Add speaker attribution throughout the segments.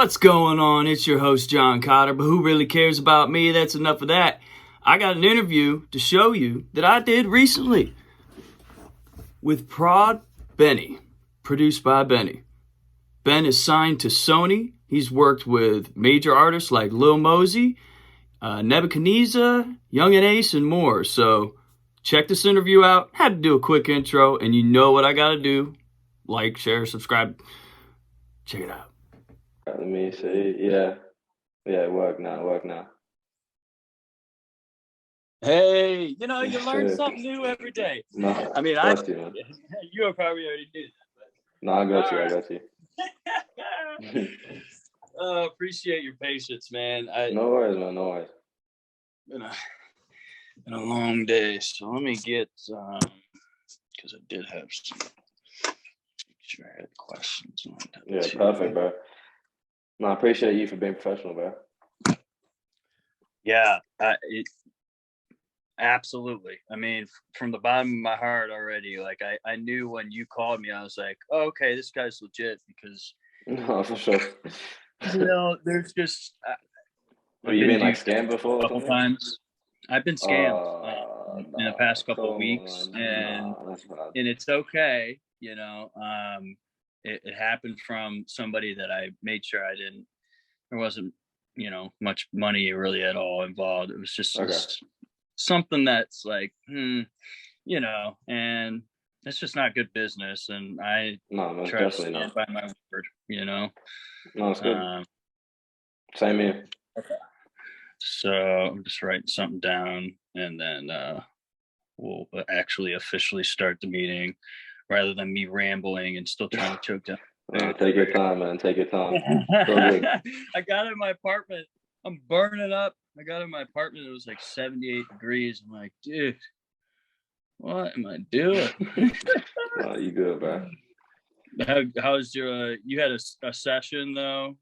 Speaker 1: What's going on? It's your host, John Kotter, but who really cares about me? That's enough of that. I got an interview to show you that I did recently with Prod Benny, produced by Benny. Ben is signed to Sony. He's worked with major artists like Lil Mosey, Nebukinizaoshs, Youngeen Ace, and more. So check this interview out. Had to do a quick intro, and you know what I got to do. Like, share, subscribe. Check it out.
Speaker 2: Let me see. Yeah, work now.
Speaker 1: Hey, you learn something new every day.
Speaker 2: No,
Speaker 1: I mean, you probably already knew that. But
Speaker 2: no, I got you.
Speaker 1: Appreciate your patience, man.
Speaker 2: No worries, man. No worries.
Speaker 1: Been a long day, so let me get because I did have some. Sure, I had questions.
Speaker 2: Yeah, perfect, bro. No, I appreciate you for being professional, bro.
Speaker 1: Yeah, absolutely. I mean, from the bottom of my heart already, like I knew when you called me, I was like, oh, okay, this guy's legit because.
Speaker 2: No, for sure.
Speaker 1: There's just.
Speaker 2: Have you been like scammed before?
Speaker 1: A couple times. I've been scammed in the past couple of weeks, and it's okay. It happened from somebody that I made sure there wasn't, much money really at all involved. It was just something that's like, and it's just not good business. And I try to stand by my word,
Speaker 2: No, it's good. Same here.
Speaker 1: Okay. So I'm just writing something down, and then we'll actually officially start the meeting rather than me rambling and still trying to choke down.
Speaker 2: Take your time, man. Take your time.
Speaker 1: I got in my apartment. I'm burning up. I got in my apartment. It was like 78 degrees. I'm like, dude, what am I doing?
Speaker 2: No, you good, bro.
Speaker 1: How's your? You had a session though?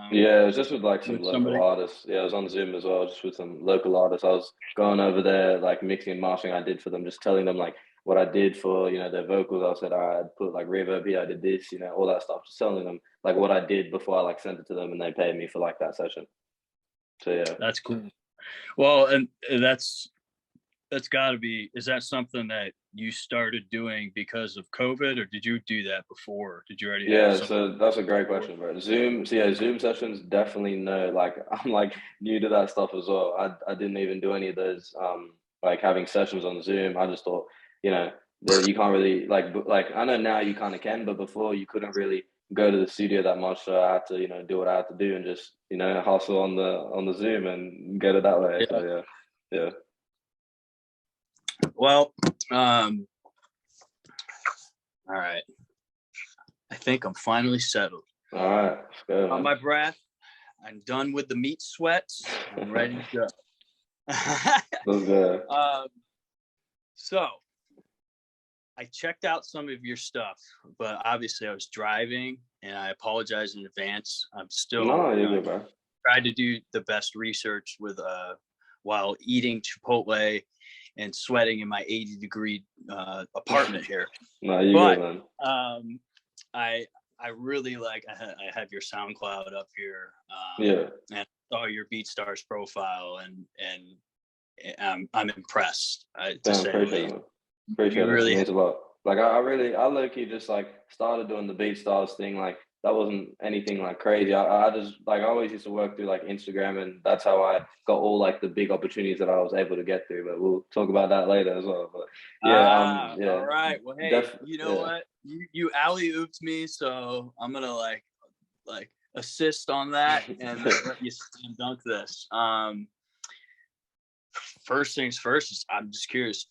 Speaker 2: Yeah, it was just with like some local artists. Yeah, I was on Zoom as well, just with some local artists. I was going over there, like mixing and mastering I did for them, just telling them like what I did for, their vocals. I said, I put like reverb here, I did this, all that stuff. Just telling them like what I did before I like sent it to them, and they paid me for like that session. So yeah.
Speaker 1: That's cool. Well, and that's gotta be, is that something that you started doing because of COVID, or did you do that before? Did you already?
Speaker 2: Yeah, so that's a great question, bro. Zoom sessions, definitely no. Like I'm like new to that stuff as well. I didn't even do any of those like having sessions on Zoom. I just thought, that you can't really like I know now you kind of can, but before you couldn't really go to the studio that much. So I had to do what I had to do and just hustle on the Zoom and get it that way.
Speaker 1: Yeah.
Speaker 2: So yeah.
Speaker 1: Well, all right. I think I'm finally settled.
Speaker 2: All right, let's go.
Speaker 1: On my breath, I'm done with the meat sweats. I'm ready to go.
Speaker 2: Let's go.
Speaker 1: So I checked out some of your stuff, but obviously I was driving, and I apologize in advance. I'm still
Speaker 2: you're good, bro.
Speaker 1: Tried to do the best research with while eating Chipotle and sweating in my 80-degree apartment here.
Speaker 2: No, you're good, man.
Speaker 1: I really like. I have your SoundCloud up here. And I saw your BeatStars profile, and I'm impressed.
Speaker 2: Appreciate it. Really means a lot. Like I low-key just like started doing the BeatStars thing. Like that wasn't anything like crazy. I just like I always used to work through like Instagram, and that's how I got all like the big opportunities that I was able to get through. But we'll talk about that later as well. But yeah.
Speaker 1: All right. Well, hey, what? You alley-ooped me, so I'm gonna like assist on that and let you slam dunk this. First things first, I'm just curious.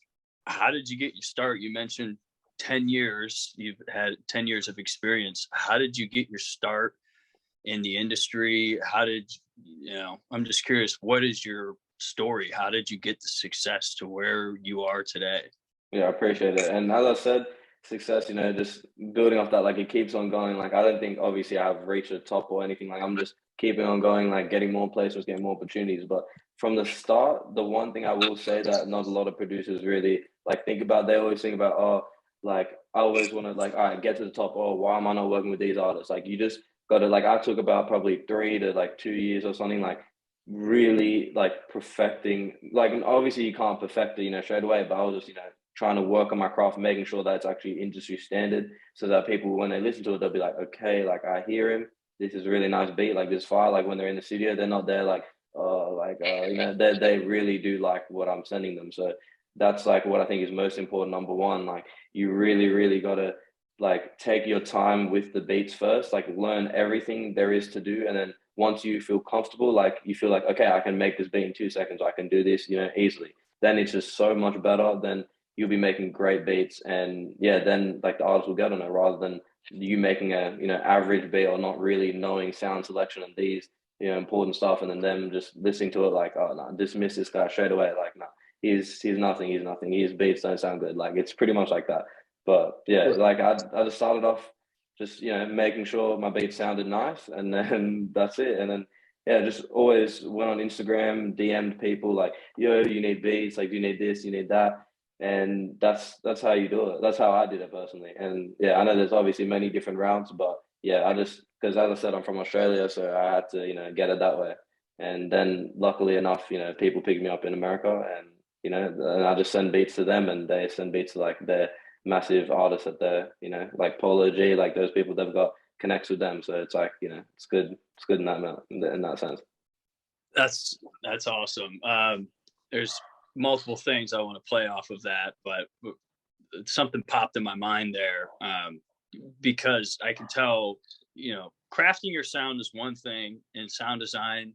Speaker 1: How did you get your start? You mentioned 10 years. You've had 10 years of experience. How did you get your start in the industry? How did I'm just curious, what is your story? How did you get the success to where you are today?
Speaker 2: Yeah, I appreciate it. And as I said, success, just building off that, like it keeps on going. Like I don't think obviously I have reached the top or anything. Like I'm just keeping on going, like getting more placements, getting more opportunities. But from the start, the one thing I will say that not a lot of producers really like think about, they always think about, like I always want to like, all right, get to the top. Oh, why am I not working with these artists? Like you just got it. Like I took about probably 3 to 2 years or something, like really like perfecting, like, and obviously you can't perfect it, straight away, but I was just, trying to work on my craft, making sure that it's actually industry standard so that people, when they listen to it, they'll be like, okay, like I hear him. This is a really nice beat, like this fire. Like when they're in the studio, they're not there like, they really do like what I'm sending them. So that's like what I think is most important. Number one, like you really, really got to like take your time with the beats first, like learn everything there is to do. And then once you feel comfortable, like you feel like, okay, I can make this beat in 2 seconds. I can do this, easily. Then it's just so much better. Then you'll be making great beats. And yeah, then like the artists will get on it rather than you making a, average beat or not really knowing sound selection and these, important stuff. And then them just listening to it like, oh no, dismiss this guy straight away. Like, no, he's nothing. He's nothing. His beats don't sound good. Like it's pretty much like that. But yeah, like I just started off just making sure my beats sounded nice, and then that's it. And then yeah, just always went on Instagram, DM'd people like, yo, you need beats, like you need this, you need that. And that's how you do it. That's how I did it personally. And yeah, I know there's obviously many different routes, but yeah, I just, because as I said, I'm from Australia, so I had to get it that way. And then luckily enough, people picked me up in America, and and I just send beats to them, and they send beats to like their massive artists at their, like Polo G, like those people they've got connects with them. So it's like, it's good. It's good in that sense.
Speaker 3: That's awesome. There's multiple things I want to play off of that, but something popped in my mind there, because I can tell, crafting your sound is one thing, and sound design,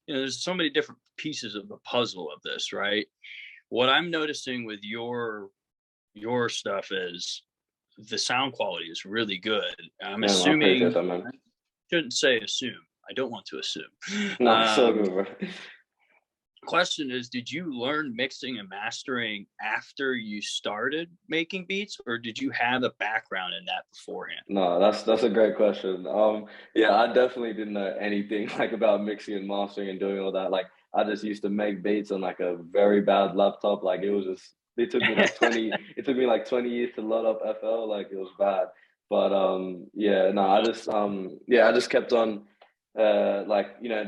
Speaker 3: there's so many different pieces of the puzzle of this, right? What I'm noticing with your stuff is the sound quality is really good. I'm assuming, I shouldn't say assume. I don't want to assume.
Speaker 2: No, so good, bro.
Speaker 3: Question is, did you learn mixing and mastering after you started making beats, or did you have a background in that beforehand?
Speaker 2: No, that's a great question. Yeah, I definitely didn't know anything like about mixing and mastering and doing all that. Like I just used to make beats on like a very bad laptop. Like it took me like 20 years to load up FL. Like it was bad. But yeah, no, I just kept on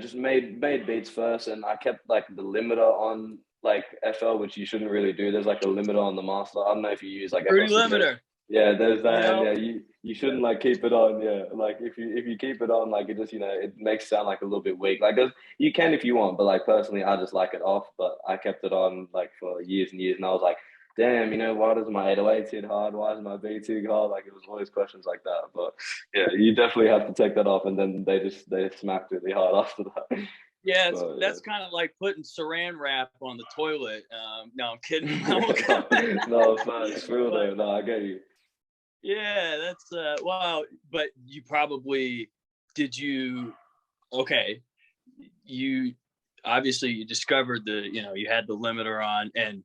Speaker 2: just made beats first, and I kept like the limiter on like FL, which you shouldn't really do. There's like a limiter on the master. I don't know if you use like
Speaker 3: Fruity
Speaker 2: FL
Speaker 3: limiter.
Speaker 2: Yeah, there's that. Yeah, you shouldn't like keep it on. Yeah, like if you keep it on, like it just it makes it sound like a little bit weak. Like you can if you want, but like personally, I just like it off. But I kept it on like for years and years, and I was like, damn, why does my 808s hit hard? Why is my beat too hard? Like it was always questions like that. But yeah, you definitely have to take that off, and then they smacked really hard after that.
Speaker 3: Yeah, that's kind of like putting saran wrap on the toilet. No, I'm kidding.
Speaker 2: No, it's real though. No, I get you.
Speaker 3: Yeah, that's wow. But you probably okay. You obviously you discovered you had the limiter on, and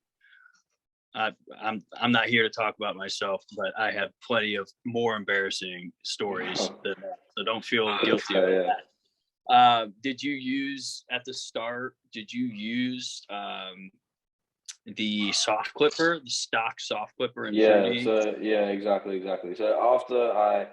Speaker 3: I'm not here to talk about myself, but I have plenty of more embarrassing stories, so don't feel guilty about that. Did you use at the start? Did you use the soft clipper, the stock soft clipper?
Speaker 2: Exactly. So after I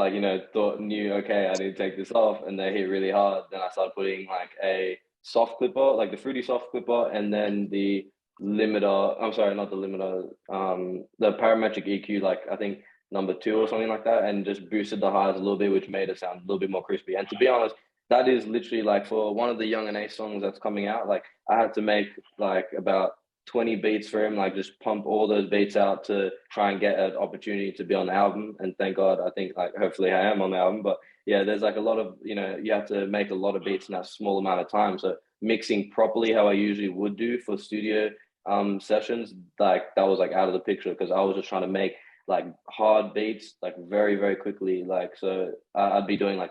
Speaker 2: knew okay, I need to take this off, and they hit really hard, then I started putting like a soft clipper, like the fruity soft clipper, and then the limiter. I'm sorry, not the limiter. The parametric EQ, like I think number 2 or something like that, and just boosted the highs a little bit, which made it sound a little bit more crispy. And to be honest, that is literally like for one of the Youngeen Ace songs that's coming out. Like I had to make like about 20 beats for him, like just pump all those beats out to try and get an opportunity to be on the album. And thank God, I think like hopefully I am on the album. But yeah, there's like a lot of, you have to make a lot of beats in that small amount of time. So mixing properly how I usually would do for studio sessions, like that was like out of the picture, because I was just trying to make like hard beats like very, very quickly. Like so I'd be doing like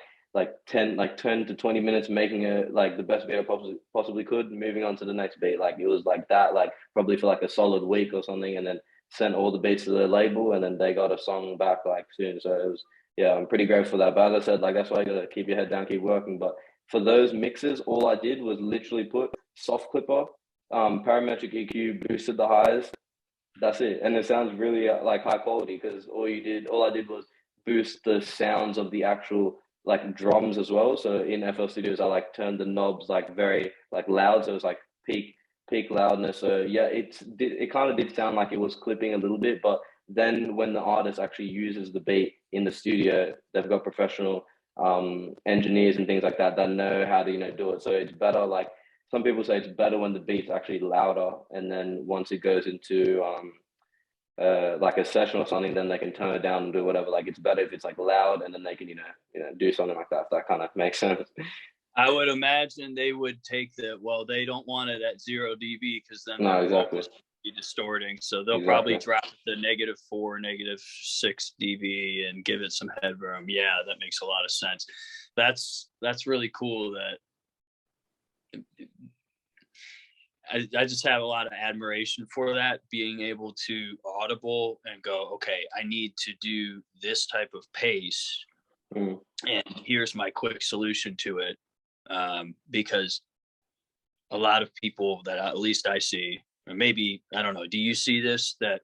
Speaker 2: 10 to 20 minutes making like the best beat I possibly could, moving on to the next beat. Like it was like that, like probably for like a solid week or something, and then sent all the beats to the label, and then they got a song back like soon. So it was, yeah, I'm pretty grateful for that. But as I said, like that's why you gotta keep your head down, keep working. But for those mixes, all I did was literally put soft clipper, parametric EQ, boosted the highs. That's it, and it sounds really like high quality, because all I did was boost the sounds of the actual like drums as well. So in FL Studios, I like turned the knobs like very like loud, so it was like peak loudness. So yeah, it kind of did sound like it was clipping a little bit, but then when the artist actually uses the beat in the studio, they've got professional engineers and things like that that know how to do it. So it's better. Like some people say, it's better when the beat's actually louder, and then once it goes into like a session or something, then they can turn it down and do whatever. Like it's better if it's like loud, and then they can do something like that. If that kind of makes sense.
Speaker 3: I would imagine they would take they don't want it at 0 dB because then
Speaker 2: No,
Speaker 3: the
Speaker 2: exactly.
Speaker 3: vocals would be distorting. So they'll probably drop the -4, -6 dB and give it some headroom. Yeah, that makes a lot of sense. That's really cool. That I just have a lot of admiration for that, being able to audible and go, okay, I need to do this type of pace, and here's my quick solution to it. Because a lot of people that at least I see, or maybe, I don't know, do you see this, that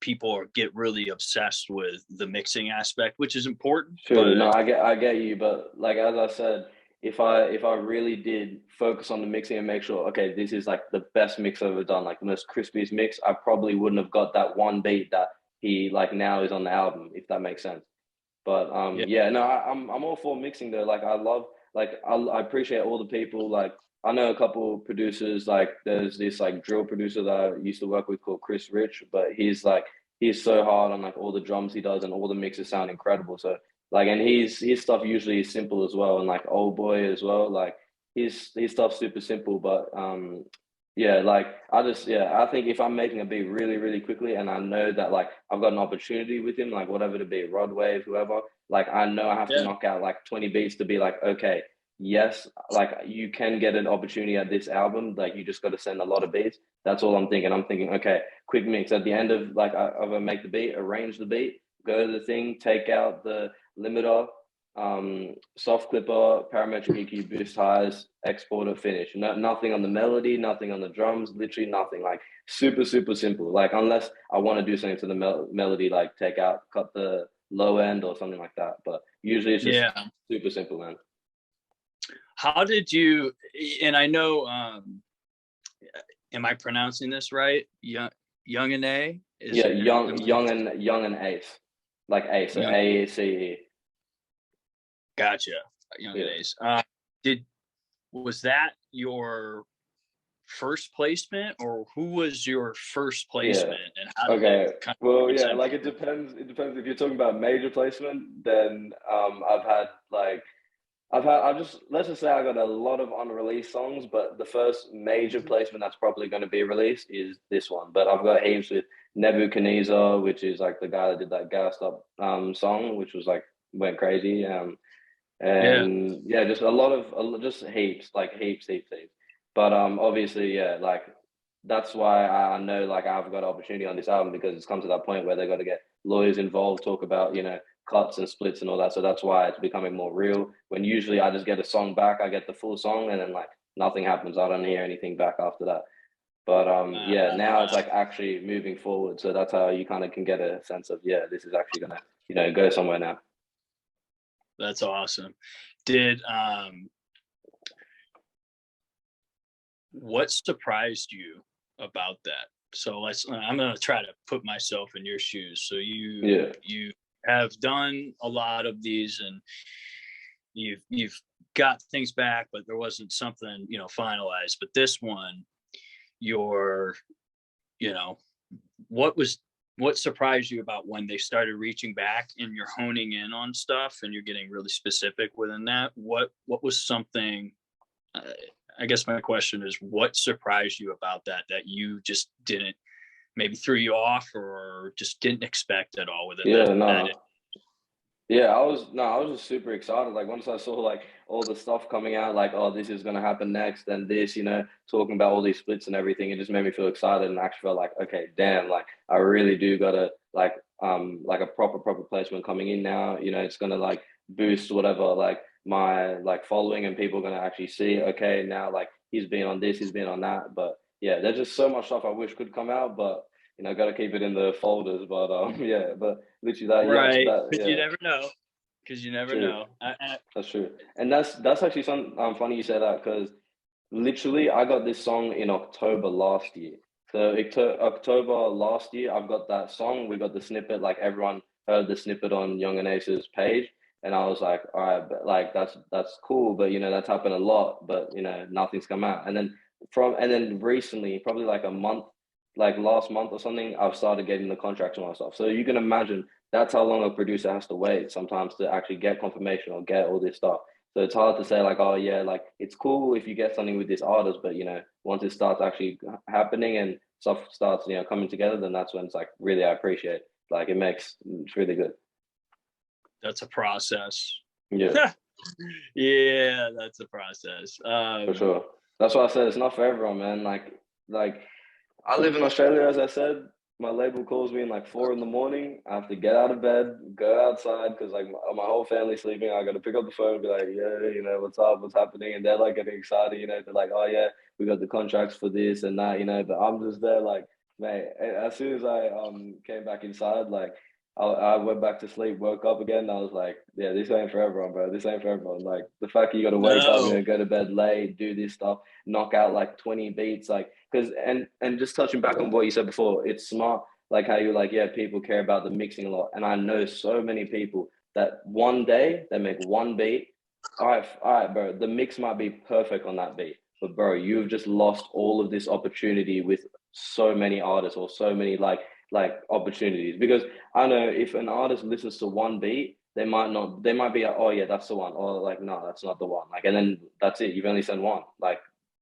Speaker 3: people get really obsessed with the mixing aspect, which is important?
Speaker 2: Sure.
Speaker 3: But,
Speaker 2: No, I get you, but like as I said, if I really did focus on the mixing and make sure, okay, this is like the best mix I've ever done, like the most crispiest mix, I probably wouldn't have got that one beat that he like now is on the album, if that makes sense. But yeah, no, I'm all for mixing though. Like I love, like I appreciate all the people. Like I know a couple producers. Like there's this like drill producer that I used to work with called Chris Rich, but he's so hard on like all the drums he does, and all the mixes sound incredible. So like, and his stuff usually is simple as well, and like Old Boy as well. Like his stuff's super simple, but yeah, like I think if I'm making a beat really, really quickly, and I know that like I've got an opportunity with him, like whatever to be, Rod Wave, whoever, like I know I have to knock out like 20 beats to be like, okay, yes, like you can get an opportunity at this album, like you just got to send a lot of beats. That's all I'm thinking. I'm thinking, okay, quick mix at the end of like of a make the beat, arrange the beat, go to the thing, take out the limiter, soft clipper, parametric EQ, boost highs, exporter, finish. Nothing on the melody, nothing on the drums, literally nothing. Like super, super simple. Like unless I want to do something to the melody, like cut the low end or something like that. But usually it's just super simple, man.
Speaker 3: How did you? And I know, am I pronouncing this right? Youngeen Ace?
Speaker 2: Youngeen Ace, like Ace, so ACE.
Speaker 3: Gotcha. Youngeen Ace. Was that your first placement, or who was your first placement? And how did
Speaker 2: well, yeah, like it depends. It depends if you're talking about major placement. Then let's just say I got a lot of unreleased songs, but the first major placement that's probably going to be released is this one. But I've got heaps with Nebukinizaoshs, which is like the guy that did that Gassed Up song, which was like went crazy. And just a lot of just heaps. But obviously, yeah, like that's why I know like I've got an opportunity on this album, because it's come to that point where they got to get lawyers involved, talk about cuts and splits and all that. So that's why it's becoming more real. When usually I just get a song back, I get the full song, and then like nothing happens. I don't hear anything back after that. But now it's like actually moving forward. So that's how you kind of can get a sense of, this is actually gonna go somewhere now.
Speaker 3: That's awesome. What surprised you about that? So I'm going to try to put myself in your shoes. So you have done a lot of these, and you've got things back, but there wasn't something, finalized. But this one, what surprised you about when they started reaching back and you're honing in on stuff and you're getting really specific within that? What was something, I guess my question is, what surprised you about that you just didn't, maybe threw you off or just didn't expect at all within that?
Speaker 2: Yeah, I was just super excited. Like once I saw like all the stuff coming out, like, oh, this is gonna happen next, and this, talking about all these splits and everything, it just made me feel excited, and actually felt like, okay, damn, like I really do gotta like a proper placement coming in now. It's gonna like boost whatever like my like following, and people are gonna actually see, okay, now like he's been on this, he's been on that. But yeah, there's just so much stuff I wish could come out, but got to keep it in the folders. But but literally that,
Speaker 3: right.
Speaker 2: You
Speaker 3: never know. because you never
Speaker 2: True.
Speaker 3: know.
Speaker 2: That's true. And that's actually some funny you say that, because literally I got this song in October last year. So October last year, I've got that song. We got the snippet, like everyone heard the snippet on Youngeen Ace's page. And I was like, all right, but like that's cool, but you know, that's happened a lot, but you know, nothing's come out. And then recently, probably like a month, like last month or something, I've started getting the contracts on myself. So you can imagine that's how long a producer has to wait sometimes to actually get confirmation or get all this stuff. So it's hard to say like, oh yeah, like it's cool if you get something with this artist, but you know, once it starts actually happening and stuff starts, you know, coming together, then that's when it's like really I appreciate. Like it's really good.
Speaker 3: That's a process.
Speaker 2: Yeah.
Speaker 3: Yeah, that's a process.
Speaker 2: For sure. That's why I said it's not for everyone, man. Like I live in Australia, as I said. My label calls me in like 4 a.m. I have to get out of bed, go outside, because like my whole family's sleeping. I got to pick up the phone and be like, yeah, you know, what's up, what's happening? And they're like getting excited, you know, they're like, oh yeah, we got the contracts for this and that, you know. But I'm just there like, mate. As soon as I came back inside, like I went back to sleep, woke up again. And I was like, yeah, this ain't for everyone, bro. This ain't for everyone. Like the fact that you got to wake up, you know, go to bed late, do this stuff, knock out like 20 beats, like. Because and just touching back on what you said before, it's smart, like how you're like, yeah, people care about the mixing a lot. And I know so many people that one day they make one beat. All right, bro, the mix might be perfect on that beat, but bro, you've just lost all of this opportunity with so many artists or so many like opportunities. Because I know if an artist listens to one beat, they might be like, oh yeah, that's the one, or like, no, that's not the one. Like, and then that's it. You've only sent one. Like,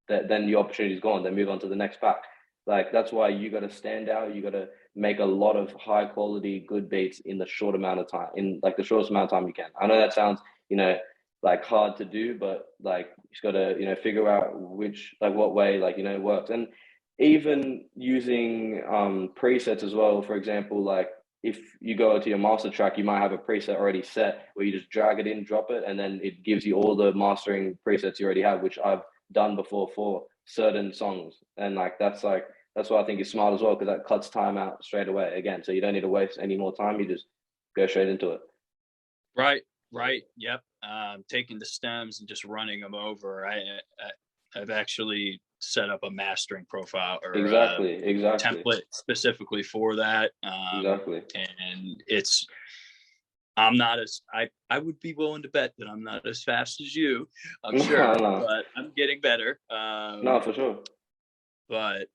Speaker 2: then your opportunity is gone. Then move on to the next pack. Like that's why you got to stand out. You got to make a lot of high quality, good beats in the short amount of time, in like the shortest amount of time you can. I know that sounds, you know, like hard to do, but like you just got to, you know, figure out what way, like, you know, works. And even using presets as well. For example, like if you go to your master track, you might have a preset already set where you just drag it in, drop it, and then it gives you all the mastering presets you already have, which I've done before for certain songs. And like that's why I think it's smart as well, because that cuts time out straight away again, so you don't need to waste any more time. You just go straight into it.
Speaker 3: Right. Yep. Taking the stems and just running them over. I've actually set up a mastering profile or
Speaker 2: exactly
Speaker 3: template specifically for that.
Speaker 2: Exactly.
Speaker 3: And I'm not as I would be willing to bet that I'm not as fast as you, I'm sure, but I'm getting better.
Speaker 2: No, for sure.
Speaker 3: But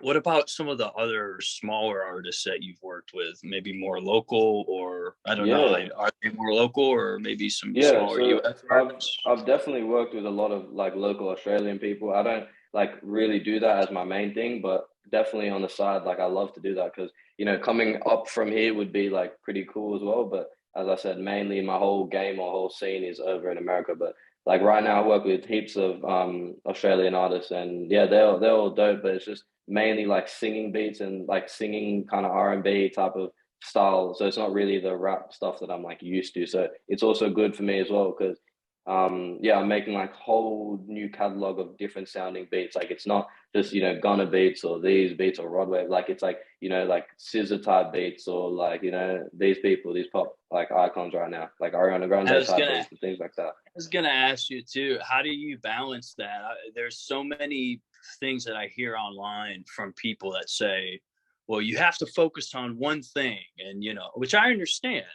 Speaker 3: what about some of the other smaller artists that you've worked with? Maybe more local, or I don't know. Are they more local, or maybe some smaller US artists?
Speaker 2: I've definitely worked with a lot of like local Australian people. I don't like really do that as my main thing, but definitely on the side, like I love to do that, because you know, coming up from here would be like pretty cool as well. But as I said, mainly my whole game or whole scene is over in America. But like right now, I work with heaps of Australian artists, and yeah, they're all dope. But it's just mainly like singing beats and like singing kind of R&B type of style. So it's not really the rap stuff that I'm like used to. So it's also good for me as well, because yeah, I'm making like whole new catalog of different sounding beats. Like it's not just, you know, Gunna beats or these beats or Rodway. Like it's like, you know, like scissor type beats, or like, you know, these people, these pop like icons right now, like Ariana Grande type beats and things like that.
Speaker 3: I was gonna ask you too, how do you balance that? There's so many things that I hear online from people that say, well, you have to focus on one thing, and you know, which I understand.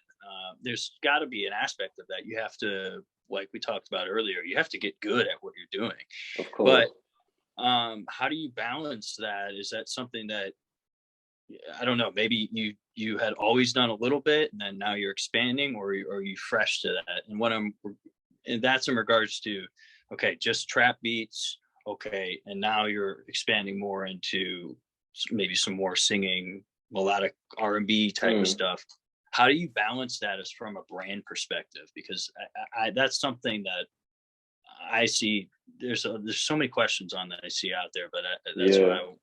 Speaker 3: There's got to be an aspect of that. You have to, like we talked about earlier, you have to get good at what you're doing.
Speaker 2: Of course.
Speaker 3: But how do you balance that? Is that something that, I don't know, maybe you had always done a little bit and then now you're expanding, or are you fresh to that? And that's in regards to, okay, just trap beats, okay, and now you're expanding more into maybe some more singing, melodic R&B type of stuff. How do you balance that as from a brand perspective? Because I that's something that I see. There's so many questions on that I see out there, but that's what I'm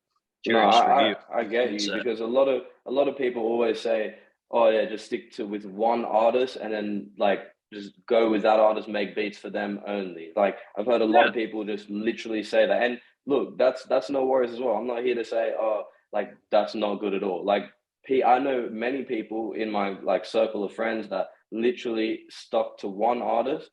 Speaker 3: curious for you.
Speaker 2: I get you, because a lot of people always say, oh yeah, just stick with one artist and then like just go with that artist, make beats for them only. Like I've heard a lot of people just literally say that. And look, that's no worries as well. I'm not here to say, oh, like that's not good at all. Like I know many people in my like circle of friends that literally stuck to one artist,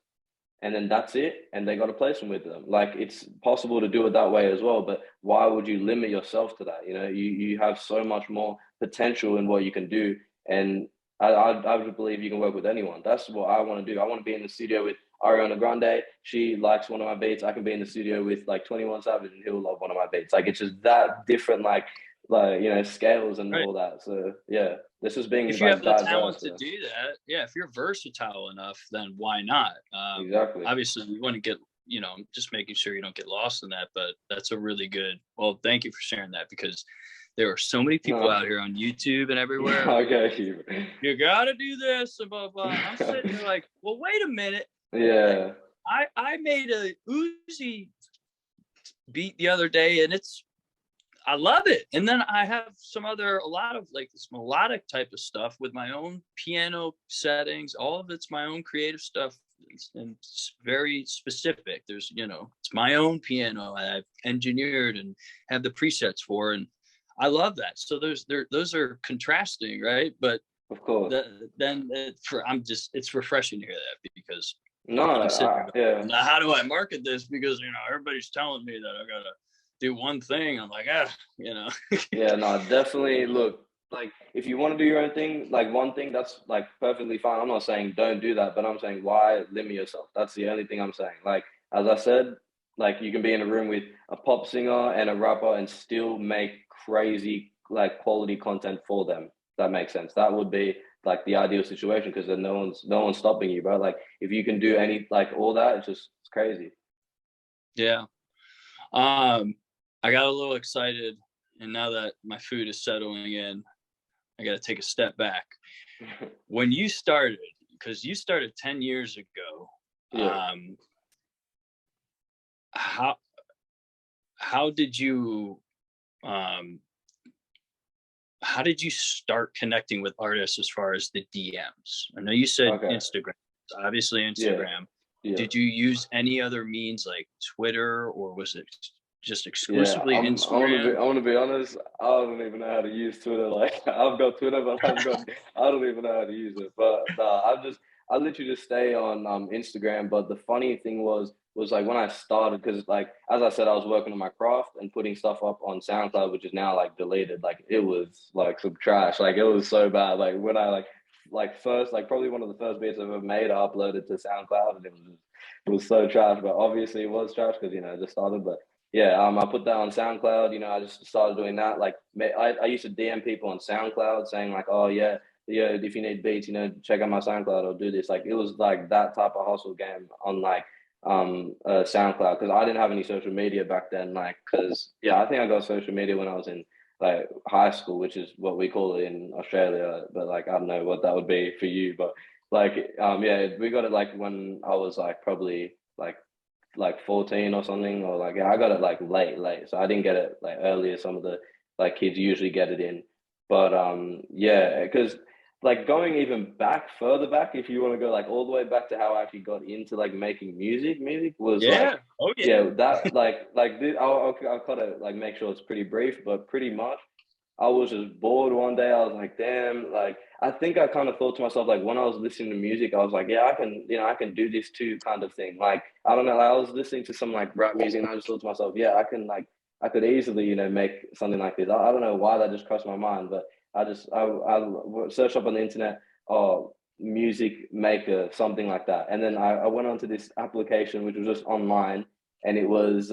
Speaker 2: and then that's it, and they got a placement with them. Like, it's possible to do it that way as well, but why would you limit yourself to that? You know, you have so much more potential in what you can do, and I would believe you can work with anyone. That's what I want to do. I want to be in the studio with Ariana Grande. She likes one of my beats. I can be in the studio with like 21 Savage, and he'll love one of my beats. Like, it's just that different, like you know, scales and all that. So yeah, this is being
Speaker 3: if you
Speaker 2: like
Speaker 3: have the talent
Speaker 2: diverse,
Speaker 3: to do that, yeah, if you're versatile enough, then why not?
Speaker 2: Exactly.
Speaker 3: Obviously, you want to get, you know, just making sure you don't get lost in that. But that's a really good. Well, thank you for sharing that, because there are so many people out here on YouTube and everywhere.
Speaker 2: Okay,
Speaker 3: you gotta do this and blah blah. I'm sitting there like, well, wait a minute.
Speaker 2: Yeah.
Speaker 3: I made a Uzi beat the other day, and I love it. And then I have a lot of like this melodic type of stuff with my own piano settings. All of it's my own creative stuff, and it's very specific. There's, you know, it's my own piano I've engineered and have the presets for, and I love that. So those are contrasting, right? But
Speaker 2: of course,
Speaker 3: it's refreshing to hear that, because
Speaker 2: yeah.
Speaker 3: how do I market this? Because, you know, everybody's telling me that I gotta do one thing. I'm like, you know.
Speaker 2: Yeah, no, definitely. Look, like, if you want to do your own thing, like one thing, that's like perfectly fine. I'm not saying don't do that, but I'm saying, why limit yourself? That's the only thing I'm saying. Like, as I said, like, you can be in a room with a pop singer and a rapper and still make crazy, like, quality content for them. That makes sense. That would be like the ideal situation, because then no one's stopping you, bro. Like, if you can do all that, it's crazy.
Speaker 3: Yeah. I got a little excited, and now that my food is settling in, I got to take a step back. When you started, because you started 10 years ago, how did you start connecting with artists as far as the DMs? I know you said Instagram, obviously Instagram. Yeah. Did you use any other means like Twitter, or was it just exclusively Instagram?
Speaker 2: I want to be honest. I don't even know how to use Twitter. Like, I've got Twitter, but I don't even know how to use it. But I literally just stay on Instagram. But the funny thing was like, when I started, because like, as I said, I was working on my craft and putting stuff up on SoundCloud, which is now like deleted. Like, it was like some trash. Like, it was so bad. Like, when I first, like, probably one of the first beats I've ever made, I uploaded to SoundCloud, and it was so trash. But obviously it was trash because, you know, I just started. But yeah, I put that on SoundCloud. You know, I just started doing that. Like, I used to DM people on SoundCloud saying like, oh yeah, if you need beats, you know, check out my SoundCloud or do this. Like, it was like that type of hustle game on like SoundCloud, because I didn't have any social media back then. Like, because I think I got social media when I was in like high school, which is what we call it in Australia. But like, I don't know what that would be for you. But like, we got it like when I was like probably like 14 or something, or like, I got it like late, so I didn't get it like early as some of the like kids usually get it in. But because like, going even further back, if you want to go like all the way back to how I actually got into like making music was that I'll kind of like make sure it's pretty brief, but pretty much I was just bored one day. I was like, damn, like, I think I kind of thought to myself, like, when I was listening to music, I was like, yeah, I can do this too, kind of thing. Like, I don't know, like, I was listening to some like rap music, and I just thought to myself, yeah, I could easily, you know, make something like this. I don't know why that just crossed my mind, but I searched up on the internet, music maker, something like that. And then I went onto this application, which was just online, and it was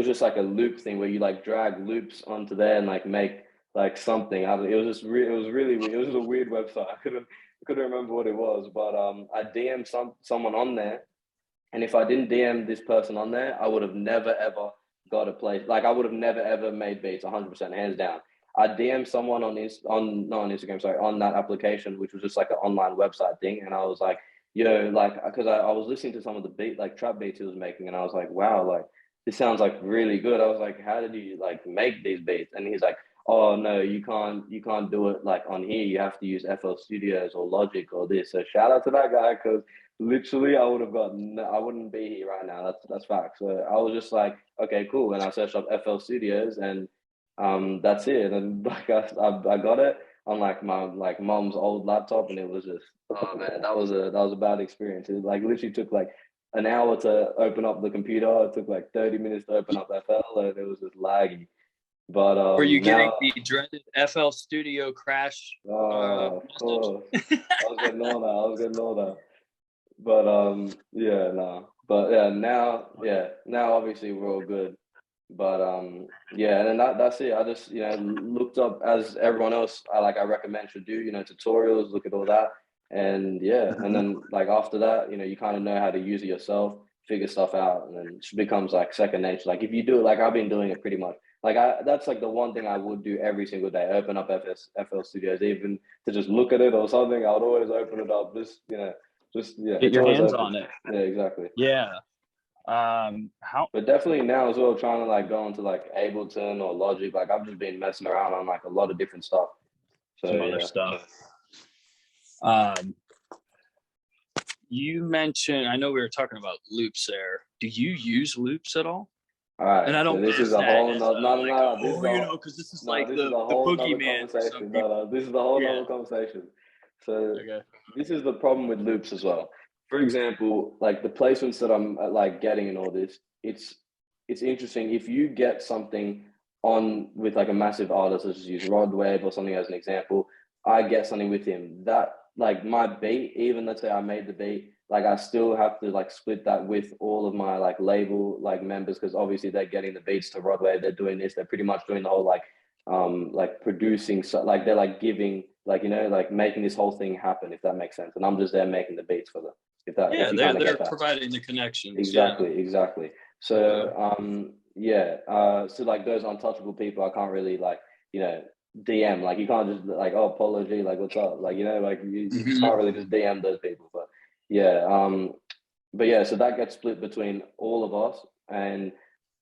Speaker 2: just like a loop thing where you like drag loops onto there and like make like something. It was really weird. It was just a weird website. I couldn't remember what it was, but I DM'd someone on there, and if I didn't DM this person on there, I would have never ever got a place. Like, I would have never ever made beats, 100%, hands down. I DM'd someone not on Instagram, sorry, on that application, which was just like an online website thing, and I was like, yo, like, because I was listening to some of the trap beats he was making, and I was like, wow, like, this sounds like really good. I was like, how did you like make these beats? And he's like, oh no, you can't do it like on here. You have to use FL Studios or Logic or this. So shout out to that guy, because literally I wouldn't be here right now. That's fact. So I was just like, okay, cool. And I searched up FL Studios, and that's it. And like, I got it. on like my like mom's old laptop, and it was just, oh man, that was a bad experience. It like literally took like an hour to open up the computer. It took like 30 minutes to open up FL, and it was just laggy. But
Speaker 3: Were you getting
Speaker 2: now,
Speaker 3: the dreaded FL Studio crash?
Speaker 2: of course, I was getting all that. I was getting all that. But yeah, no. But now obviously we're all good. But yeah, and then that's it. I just, looked up, as everyone else I recommend should do, tutorials, look at all that. And yeah, and then like after that, you kind of know how to use it yourself, figure stuff out, and then it becomes like second nature. Like if you do it, like I've been doing it pretty much. Like that's like the one thing I would do every single day. Open up FL Studios, even to just look at it or something. I would always open it up, just yeah,
Speaker 3: Get
Speaker 2: it's
Speaker 3: your
Speaker 2: always
Speaker 3: hands
Speaker 2: open.
Speaker 3: on it.
Speaker 2: Yeah, exactly.
Speaker 3: Yeah. How?
Speaker 2: But definitely now as well, trying to like go into like Ableton or Logic. Like I've just been messing around on like a lot of different stuff. So
Speaker 3: Some other stuff. You mentioned, I know we were talking about loops there. Do you use loops at all?
Speaker 2: All right.
Speaker 3: And I don't.
Speaker 2: So this is a whole nother.
Speaker 3: Because this is like
Speaker 2: this is
Speaker 3: the
Speaker 2: a whole nother
Speaker 3: boogeyman for some
Speaker 2: conversation.
Speaker 3: people.
Speaker 2: This is a whole
Speaker 3: Yeah.
Speaker 2: nother conversation. So
Speaker 3: Okay.
Speaker 2: this is the problem with loops as well. For example, like the placements that I'm like getting and all this, it's interesting. If you get something on with like a massive artist, let's just use Rod Wave or something as an example, I get something with him that like my beat, even let's say I made the beat, like I still have to like split that with all of my like label like members, because obviously they're getting the beats to Rod Wave, they're doing this, they're pretty much doing the whole like producing, so like they're like giving, like like making this whole thing happen, if that makes sense, and I'm just there making the beats for them, if you kind of
Speaker 3: they're
Speaker 2: get that.
Speaker 3: providing the connections.
Speaker 2: Exactly. So so like those untouchable people, I can't really like DM, like you can't just like, oh Polo G, like what's up, like like you can't really just DM those people. But yeah, so that gets split between all of us, and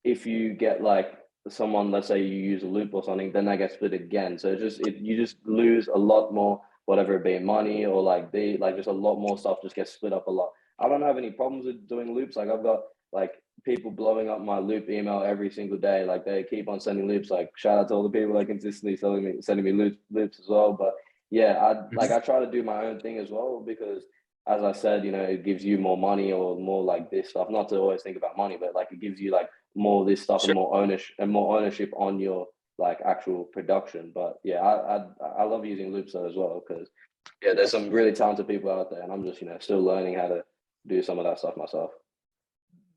Speaker 2: if you get like someone, let's say you use a loop or something, then that gets split again. So you just lose a lot more, whatever it be, money or like just a lot more stuff just gets split up a lot. I don't have any problems with doing loops. Like I've got like people blowing up my loop email every single day. Like they keep on sending loops. Like shout out to all the people that consistently sending me loops as well. But yeah, I try to do my own thing as well, because as I said, it gives you more money or more like this stuff. Not to always think about money, but like it gives you like more of this stuff and more ownership on your like actual production. But yeah, I love using loops as well, because yeah, there's some really talented people out there, and I'm just still learning how to do some of that stuff myself.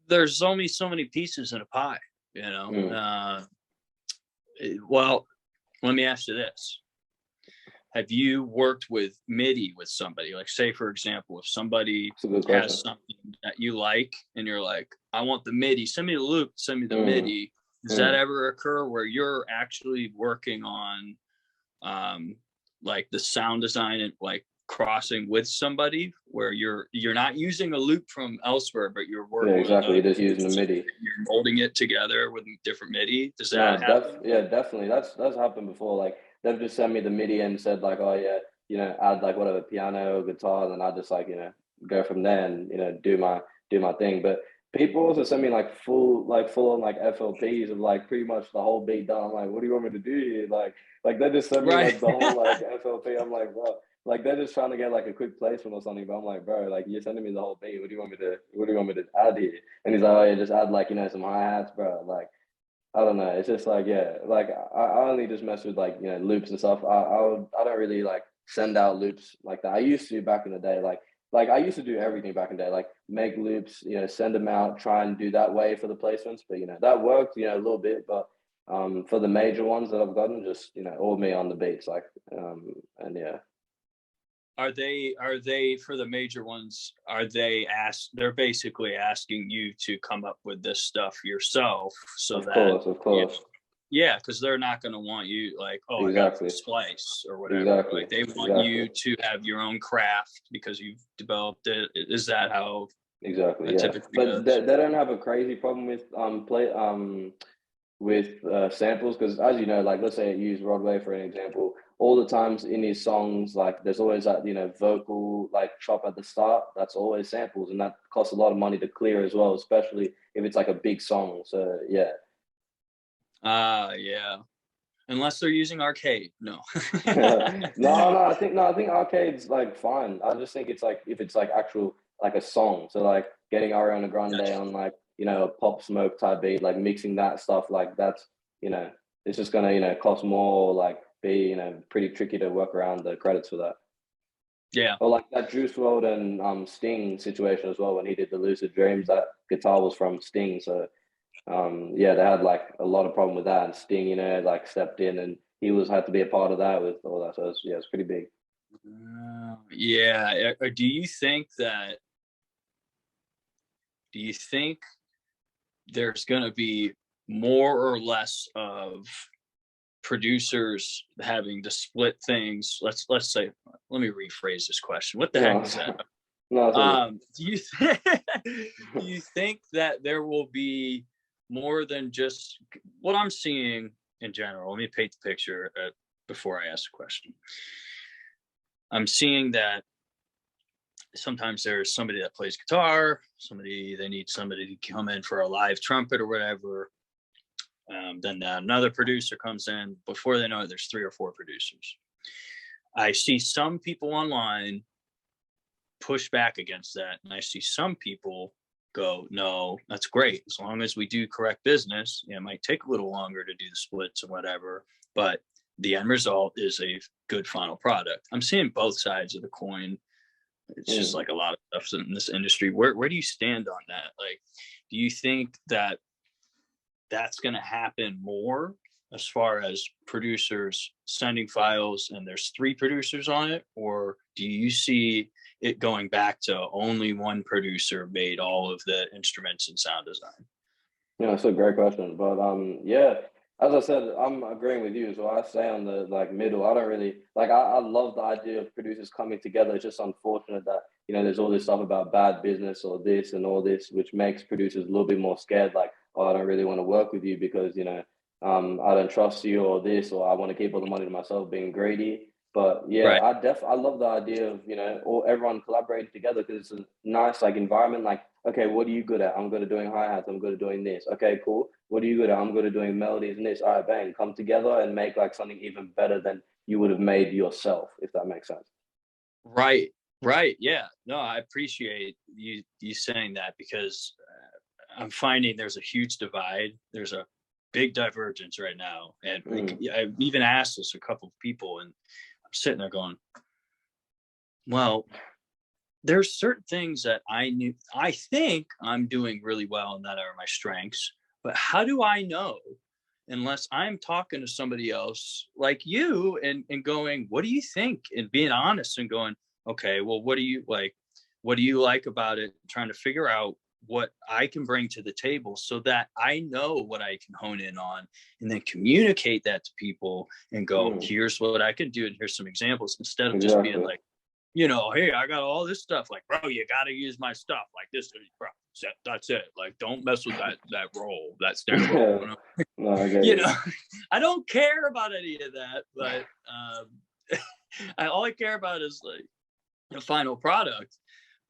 Speaker 3: There's only so many pieces in a pie, well, let me ask you this. Have you worked with MIDI with somebody? Like, say, for example, if somebody has something that you like and you're like, I want the MIDI, send me the loop, send me the MIDI. Does that ever occur where you're actually working on like the sound design and like crossing with somebody where you're not using a loop from elsewhere, but you're working
Speaker 2: you're just using the MIDI,
Speaker 3: you're molding it together with different MIDI? Does that happen?
Speaker 2: Yeah, definitely. That's happened before. Like they've just sent me the MIDI and said like, oh yeah, add like whatever piano or guitar, and I just like go from there and do my thing. But people also send me like full on like FLPs of like pretty much the whole beat done. I'm like, what do you want me to do here? Like they just send me like the whole like FLP. I'm like, bro, like they're just trying to get like a quick placement or something. But I'm like, bro, like you're sending me the whole beat. What do you want me to add here? And he's like, oh yeah, just add like some hi-hats, bro. Like I don't know. It's just like, yeah, like I only just mess with like loops and stuff. I don't really like send out loops like that. I used to back in the day, like I used to do everything back in the day, like make loops, send them out, try and do that way for the placements. But that worked, a little bit. But for the major ones that I've gotten, just all me on the beats, like and yeah.
Speaker 3: Are they for the major ones? They're basically asking you to come up with this stuff yourself, so
Speaker 2: of course.
Speaker 3: Yeah, because they're not going to want you like, oh, exactly. I got splice or whatever.
Speaker 2: Exactly.
Speaker 3: Like they want you to have your own craft because you've developed it. Is that how?
Speaker 2: Exactly. Yeah. But they don't have a crazy problem with samples, because as you know, like let's say I use Rod Wave for an example. All the times in his songs, like there's always that vocal like chop at the start. That's always samples, and that costs a lot of money to clear as well, especially if it's like a big song. So yeah.
Speaker 3: Yeah. unless they're using Arcade. No.
Speaker 2: I think Arcade's like fine. I just think it's like if it's like actual like a song. So like getting Ariana Grande
Speaker 3: Gotcha.
Speaker 2: on like, you know, a Pop Smoke type beat, like mixing that stuff, like that's, you know, it's just gonna, you know, cost more, like be, you know, pretty tricky to work around the credits for that.
Speaker 3: Yeah.
Speaker 2: Or like that Juice WRLD and Sting situation as well, when he did the Lucid Dreams, that guitar was from Sting. So yeah, they had like a lot of problem with that, and Sting, you know, like stepped in and he had to be a part of that with all that. So it's pretty big.
Speaker 3: Yeah. Do you think there's going to be more or less of producers having to split things? Let's say, let me rephrase this question. What the heck is that?
Speaker 2: No,
Speaker 3: Do you think that there will be more than just what I'm seeing in general? Let me paint the picture before I ask the question. I'm seeing that sometimes there's somebody that plays guitar, they need somebody to come in for a live trumpet or whatever. Then another producer comes in. Before they know it, there's 3 or 4 producers. I see some people online push back against that, and I see some people go, no, that's great, as long as we do correct business. It might take a little longer to do the splits and whatever, but the end result is a good final product. I'm seeing both sides of the coin. It's just like a lot of stuff in this industry. Where do you stand on that? Like, do you think that that's going to happen more as far as producers sending files and there's 3 producers on it? Or do you see it going back to only one producer made all of the instruments and sound design?
Speaker 2: Yeah, that's a great question. But yeah, as I said, I'm agreeing with you. So I stay on the like middle. I don't really like. I love the idea of producers coming together. It's just unfortunate that, you know, there's all this stuff about bad business or this and all this, which makes producers a little bit more scared. Like, oh, I don't really want to work with you because, you know, I don't trust you or this, or I want to keep all the money to myself, being greedy. But yeah,
Speaker 3: Right.
Speaker 2: I love the idea of, you know, everyone collaborating together, because it's a nice like environment. Like, okay, what are you good at? I'm good at doing hi-hats. I'm good at doing this. Okay, cool. What are you good at? I'm good at doing melodies and this. All right, bang, come together and make like something even better than you would have made yourself, if that makes sense.
Speaker 3: Right. Yeah. No, I appreciate you saying that, because I'm finding there's a huge divide. There's a big divergence right now. And I've even asked this a couple of people, and I'm sitting there going, well, there's certain things that I think I'm doing really well and that are my strengths, but how do I know unless I'm talking to somebody else like you and going, what do you think? And being honest and going, okay, well, what do you like about it? Trying to figure out what I can bring to the table so that I know what I can hone in on, and then communicate that to people and go, here's what I can do. And here's some examples, instead of just being like, you know, hey, I got all this stuff. Like, bro, you got to use my stuff. Like, this, bro, that's it. Like, don't mess with that roll. That's their roll. You know?
Speaker 2: No,
Speaker 3: You know, I don't care about any of that, but all I care about is like the final product.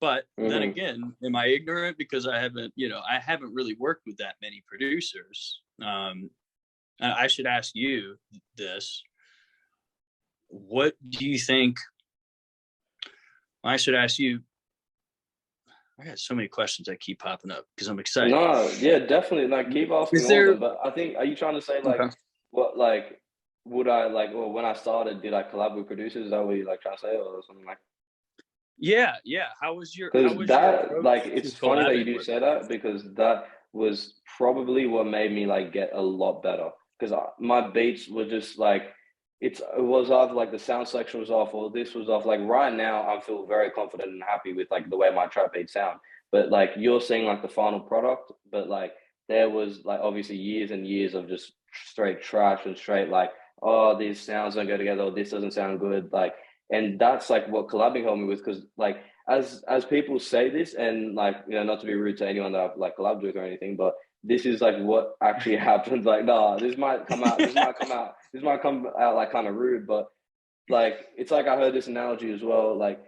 Speaker 3: But then again, am I ignorant because I haven't really worked with that many producers? I should ask you this. What do you think? I should ask you. I got so many questions that keep popping up because I'm excited.
Speaker 2: No, yeah, definitely. Like, keep asking all of them. But I think, are you trying to say like, what, like, would I like, or when I started, did I collab with producers? Is that what you like trying to say, or something like?
Speaker 3: Yeah. How was your
Speaker 2: like, it's funny that you do say that, because that was probably what made me like get a lot better, because my beats were just like, it was either like the sound selection was off or this was off. Like right now, I feel very confident and happy with like the way my trap beats sound. But like you're seeing like the final product, but like there was like obviously years and years of just straight trash and straight like, oh, these sounds don't go together, or this doesn't sound good. Like, and that's like what collabing helped me with, because like as people say this, and like, you know, not to be rude to anyone that I've like collabed with or anything, but this is like what actually happens. Like, nah, this might come out like kind of rude, but like, it's like I heard this analogy as well, like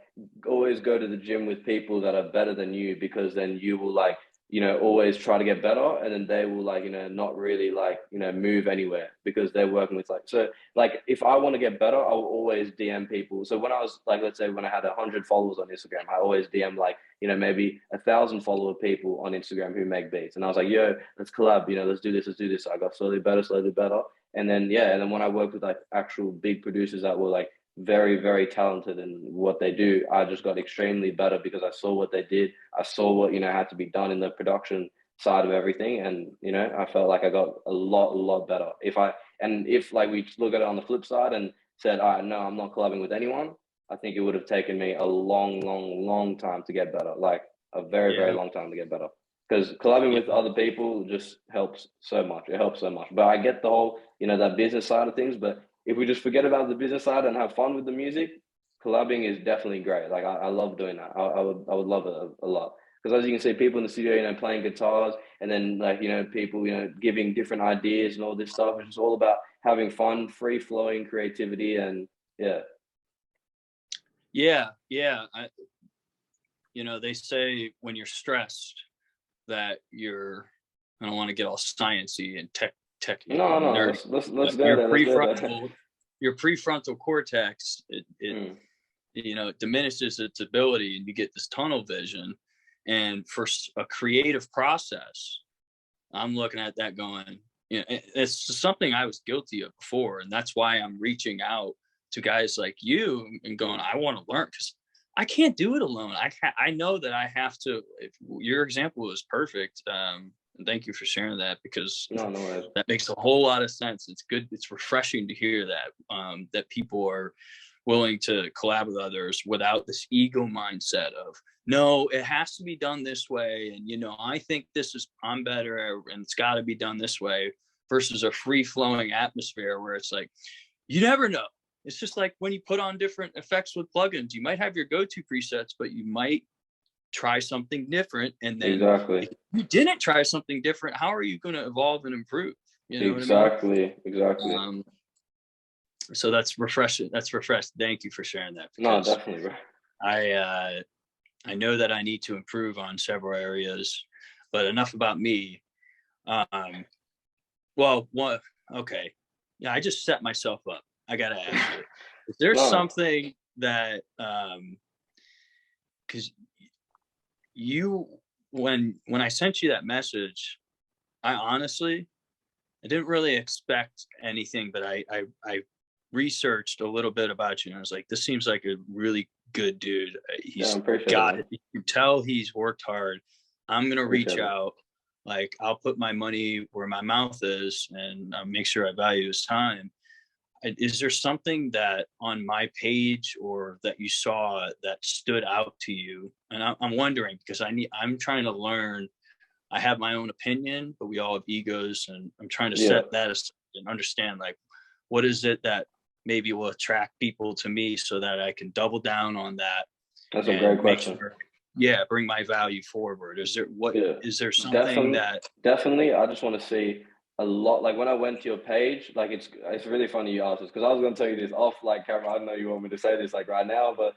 Speaker 2: always go to the gym with people that are better than you, because then you will like, always try to get better, and then they will like, not really like, move anywhere because they're working with like, so like if I want to get better, I will always DM people. So when I was like, let's say when I had 100 followers on Instagram, I always DM like, maybe 1,000 follower people on Instagram who make beats. And I was like, yo, let's collab, let's do this. So I got slowly better. And then, and then when I worked with like actual big producers that were like very, very talented in what they do, I just got extremely better because I saw what they did. I saw what, had to be done in the production side of everything. And, I felt like I got a lot better. If like we look at it on the flip side and said, all right, no, I'm not collabing with anyone, I think it would have taken me a long time to get better. Like a very, very long time to get better. Because collabing with other people just helps so much. It helps so much. But I get the whole, that business side of things. But if we just forget about the business side and have fun with the music, collabing is definitely great. Like I love doing that. I would love it a lot. Because as you can see, people in the studio, playing guitars, and then like, people, giving different ideas and all this stuff. It's just all about having fun, free flowing creativity, and yeah.
Speaker 3: Yeah. They say when you're stressed that I don't want to get all sciencey and tech.
Speaker 2: No,
Speaker 3: nerdy,
Speaker 2: let's go there.
Speaker 3: Your prefrontal cortex, it diminishes its ability, and you get this tunnel vision. And for a creative process, I'm looking at that going, it's something I was guilty of before, and that's why I'm reaching out to guys like you and going, I want to learn, because I can't do it alone. I know that I have to. Your example is perfect. And thank you for sharing that, because that makes a whole lot of sense. It's good. It's refreshing to hear that, that people are willing to collab with others without this ego mindset of, no, it has to be done this way. And, I think I'm better, and it's got to be done this way, versus a free flowing atmosphere where it's like, you never know. It's just like when you put on different effects with plugins, you might have your go-to presets, but you might try something different. And then
Speaker 2: exactly,
Speaker 3: if you didn't try something different, how are you going to evolve and improve?
Speaker 2: Exactly.
Speaker 3: So that's refreshing. Thank you for sharing that.
Speaker 2: No, definitely, bro.
Speaker 3: I know that I need to improve on several areas, but enough about me. Okay. Yeah, I just set myself up. I got to ask you, is there something that, because when I sent you that message, I didn't really expect anything, but I researched a little bit about you, and I was like, this seems like a really good dude. He's got it. You can tell he's worked hard. I'm going to reach out. Like, I'll put my money where my mouth is, and I'll make sure I value his time. Is there something that on my page or that you saw that stood out to you? And I'm wondering, because I'm trying to learn. I have my own opinion, but we all have egos, and I'm trying to set that aside and understand, like, what is it that maybe will attract people to me so that I can double down on that.
Speaker 2: That's a great question.
Speaker 3: Bring my value forward. Is there something
Speaker 2: definitely, I just want to see a lot. Like when I went to your page, like it's really funny you asked this, because I was going to tell you this off like camera. I don't know you want me to say this like right now, but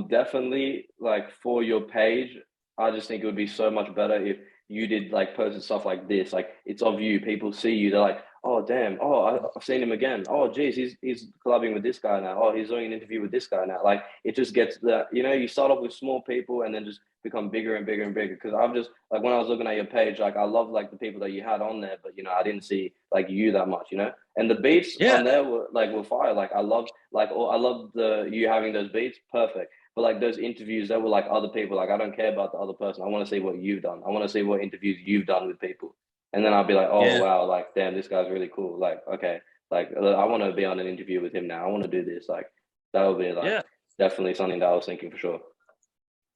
Speaker 2: definitely, like for your page, I just think it would be so much better if you did like posted stuff like this. Like it's of you. People see you. They're like, oh damn, oh I've seen him again. Oh geez, he's collabing with this guy now. Oh, he's doing an interview with this guy now. Like it just gets that, you start off with small people and then just become bigger and bigger and bigger. Because I've just, like, when I was looking at your page, like I love like the people that you had on there, but I didn't see like you that much, and the beats on there were fire. Like I love you having those beats, perfect. But like those interviews, that were like other people. Like I don't care about the other person. I want to see what you've done. I want to see what interviews you've done with people. And then I'll be like, oh, wow, like, damn, this guy's really cool. Like, okay, like, I want to be on an interview with him now. I want to do this. Like, that would be, like, definitely something that I was thinking for sure.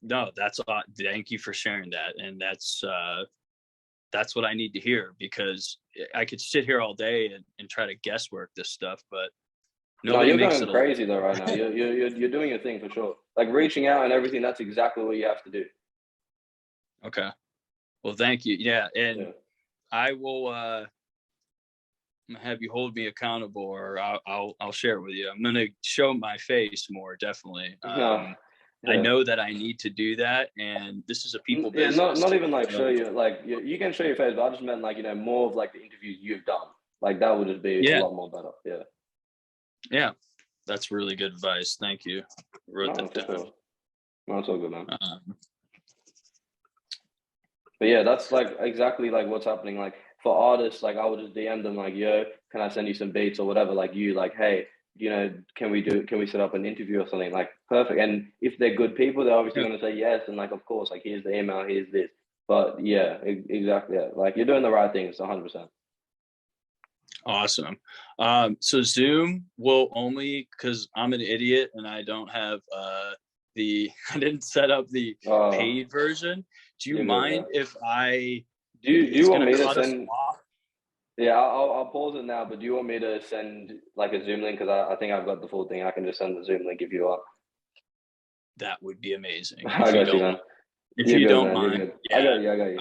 Speaker 3: No, thank you for sharing that. And that's what I need to hear, because I could sit here all day and try to guesswork this stuff, but nobody makes it.
Speaker 2: You're going crazy, though, right now. You're doing your thing for sure. Like, reaching out and everything, that's exactly what you have to do.
Speaker 3: Okay. Well, thank you. Yeah, and I will have you hold me accountable, or I'll share it with you. I'm going to show my face more, definitely. I know that I need to do that, and this is a people business.
Speaker 2: Not even like show you, like you can show your face, but I just meant like, you know, more of like the interviews you've done. Like that would just be a lot more better. Yeah.
Speaker 3: Yeah, that's really good advice. Thank you. Wrote that down.
Speaker 2: Sure. No, it's all good, man. But yeah, that's like exactly like what's happening. Like for artists, like I would just DM them like, yo, can I send you some beats or whatever? Like you, like, hey, you know, can we set up an interview or something? Like perfect. And if they're good people, they're obviously going to say yes. And like, of course, like here's the email, here's this. But yeah, exactly. Yeah. Like you're doing the right things, 100%.
Speaker 3: Awesome. So Zoom will only, because I'm an idiot and I don't have I didn't set up the paid version. Do you mind if I
Speaker 2: do you want me to send? Yeah, I'll pause it now. But do you want me to send like a Zoom link? Because I think I've got the full thing. I can just send the Zoom link if you want.
Speaker 3: That would be amazing.
Speaker 2: I got you, man.
Speaker 3: If you don't mind.
Speaker 2: Yeah. I got you.